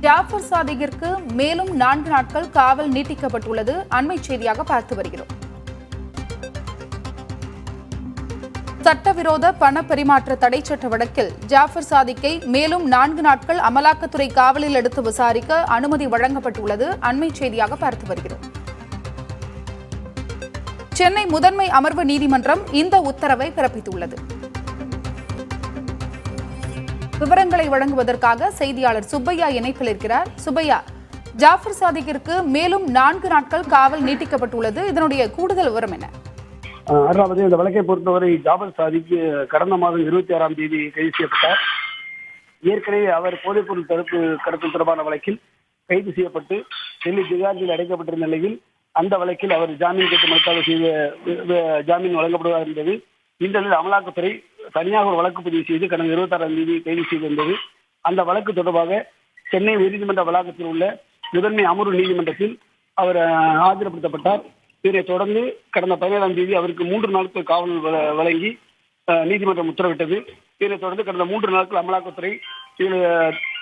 ஜாஃபர் சாதிக்கிற்கு மேலும் 4 நாட்கள் காவல் நீட்டிக்கப்பட்டுள்ளது. அண்மை செய்தியாக பார்த்து வருகிறோம். சட்டவிரோத பண பரிமாற்ற தடை சட்ட வழக்கில் ஜாஃபர் சாதிக்கை மேலும் 4 நாட்கள் அமலாக்கத்துறை காவலில் எடுத்து விசாரிக்க அனுமதி வழங்கப்பட்டுள்ளது. அண்மை செய்தியாக பார்த்து வருகிறோம். சென்னை முதன்மை அமர்வு நீதிமன்றம் இந்த உத்தரவை பிறப்பித்துள்ளது. விவரங்களை வழங்குவதற்காக செய்தியாளர் சுப்பையா இணைப்பில் இருக்கிறார். சுப்பையா, ஜாஃபர் சாதிக்கிற்கு மேலும் 4 நாட்கள் காவல் நீட்டிக்கப்பட்டுள்ளது. இதனுடைய கூடுதல் விவரம் என்ன? அதாவது இந்த வழக்கை பொறுத்தவரை ஜாஃபர் சாதிக் கடந்த மாதம் 26ஆம் தேதி கைது செய்யப்பட்டார். ஏற்கனவே அவர் போதைப்பொருள் தடுப்பு கடத்தல் தொடர்பான வழக்கில் கைது செய்யப்பட்டு டெல்லி திகாரில் அடைக்கப்பட்டிருந்த நிலையில் அந்த வழக்கில் அவர் ஜாமீன் கேட்டு மறுத்தால் செய்த ஜாமீன் வழங்கப்படுவதாக இருந்தது. இந்த நிலையில் அமலாக்கத்துறை தனியாக ஒரு வழக்கு பதிவு செய்து கடந்த 26ஆம் தேதி கைது செய்திருந்தது. அந்த வழக்கு தொடர்பாக சென்னை உயர்நீதிமன்ற வளாகத்தில் உள்ள முதன்மை அமர்வு நீதிமன்றத்தில் அவர் ஆஜர்படுத்தப்பட்டார். இதனைத் தொடர்ந்து கடந்த 17ஆம் தேதி அவருக்கு 3 நாட்கள் காவல் வழங்கி நீதிமன்றம் உத்தரவிட்டது. இதனைத் தொடர்ந்து கடந்த 3 நாட்கள் அமலாக்கத்துறை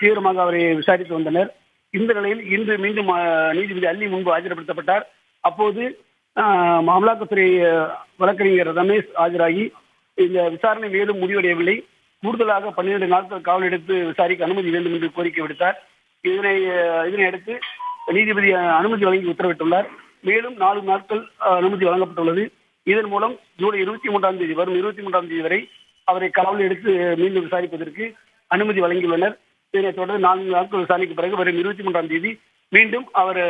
தீவிரமாக அவரை விசாரித்து வந்தனர். இந்த நிலையில் இன்று மீண்டும் நீதிபதி அல்லி முன்பு ஆஜர்படுத்தப்பட்டார். அப்போது அமலாக்கத்துறை வழக்கறிஞர் ரமேஷ் ஆஜராகி இந்த விசாரணை மேலும் முடிவடையவில்லை, கூடுதலாக 12 நாட்கள் காவல் எடுத்து விசாரிக்க அனுமதி வேண்டும் என்று கோரிக்கை விடுத்தார். இதனை அடுத்து நீதிபதி அனுமதி வழங்கி உத்தரவிட்டுள்ளார். மேலும் 4 நாட்கள் அனுமதி வழங்கப்பட்டுள்ளது. இதன் மூலம் ஜூலை 23ஆம் தேதி வரும் 23ஆம் தேதி வரை அவரை காவல் எடுத்து மீண்டும் விசாரிப்பதற்கு அனுமதி வழங்கியுள்ளனர். இதனைத் தொடர்ந்து 4 நாட்கள் விசாரணைக்கு பிறகு வரும் 23ஆம் தேதி மீண்டும் அவர்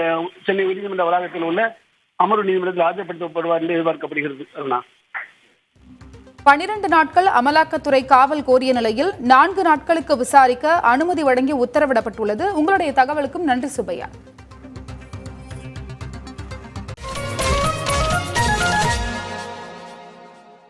சென்னை உயர்நீதிமன்ற வளாகத்தில் உள்ள அமர்வு நீதிமன்றத்தில் ஆஜர்படுத்தப்படுவார் என்று எதிர்பார்க்கப்படுகிறது. 12 நாட்கள் அமலாக்கத்துறை காவல் கோரிய நிலையில் 4 நாட்களுக்கு விசாரிக்க அனுமதி வழங்கி உத்தரவிடப்பட்டுள்ளது. உங்களுடைய தகவலுக்கும் நன்றி சுப்பையா.